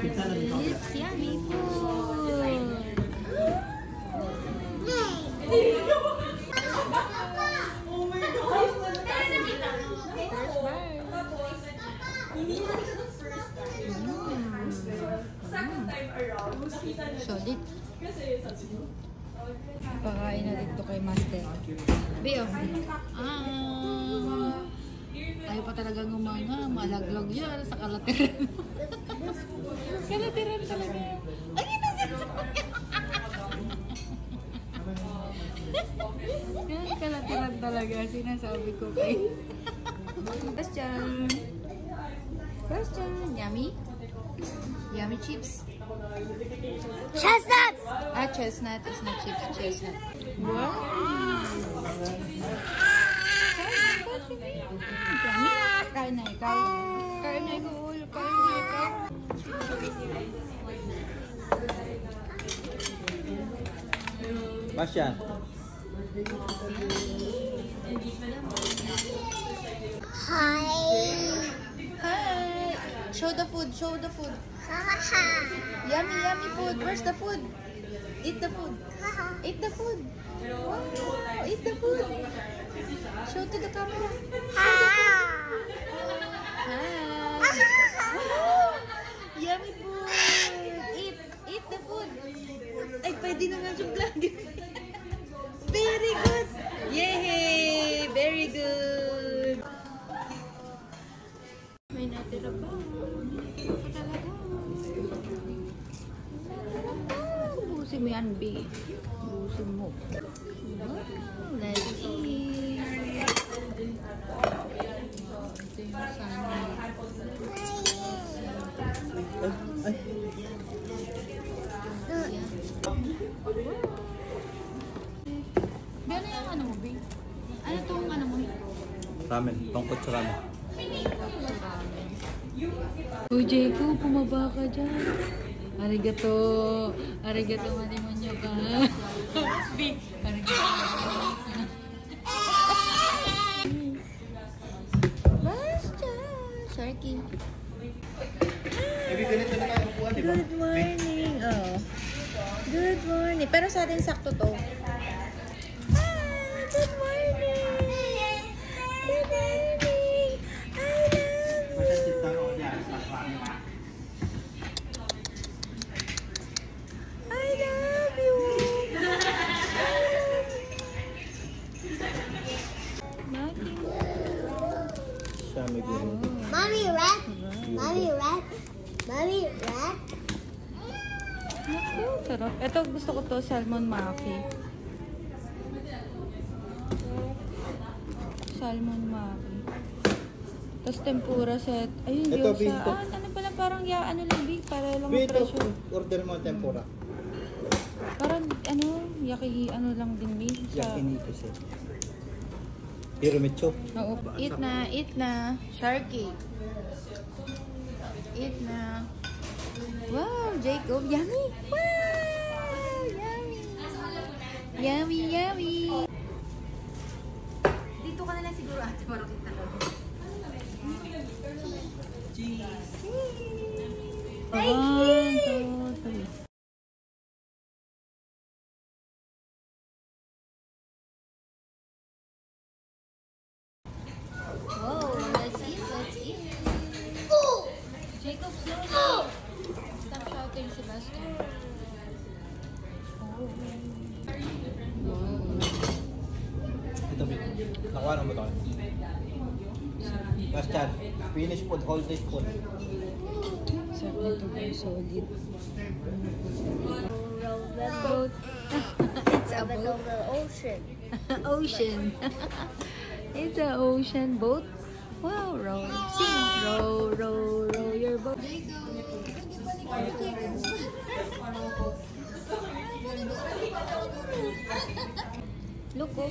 It's yummy food. Oh my God! Solid. Pakain na dito kay Master. Bio. Ayaw pa talaga ngumanga. Malaglag yan sa kalatiran. Kalatiran talaga. Ay, yan, kalatiran talaga. Sinasabi ko kay. Question. Question. Yummy? Yummy chips? Chestnuts! Ah, chestnut is not chips. Chestnut. Wow. Yummy. Kain na ikaw. Kain na ikaw. Kain na ikaw. Bastian. Hi! Hi. Show the food. Show the food. Yummy, yummy food. Where's the food? Eat the food. Eat the food. Wow. Eat the food. Show to the camera. Hi. Yummy food. Eat. Eat the food. Ay, pwede naman yung vlog. Very good. Yay! Very good. May natira pa. Busin mo yan, B. Busin mo. Let's eat. Ito yung sana. Ay. Ano yung ano mo, B? Ano itong ano mo? Ramen. Tongkot sa ramen. Uy, Jacob, pumaba ka dyan. Arigato. Arigato, matimonyo ka. B. Arigato. Basta. Sharky. Good morning. Oh. Good morning. Pero sa atin sakto to. Hi, good morning. Good morning. I love you. Siya may gulo. Mommy rat! Mommy rat! Mommy rat! Naku, sarap. Ito gusto ko to, salmon maki. Salmon maki. Tapos tempura set. Ayun, Ito, gyoza. binto. Ano pala, parang ano lang, big. Para lang Wait, presyo. order mo tempura. Parang, ano lang din, big. Yakinito siya. Pyramid chop. Oo. Eat na, eat na. Sharky. Eat na. Wow, Jacob, yummy. Wow, yummy. Yummy, yummy. Dito ka na lang siguro, ate, para kita. Thank you. Whoa, let's eat, let's eat. Jacob, slowly. Stop shouting, Sebastian. Ito, nakuha na mo ito. Bastian, finish food, hold this food. Sarap nito po, solid. Boat. It's a boat. Over the ocean. Ocean. It's an ocean boat. Wow, row. Sing. Row, row, row your boat. Look, oh.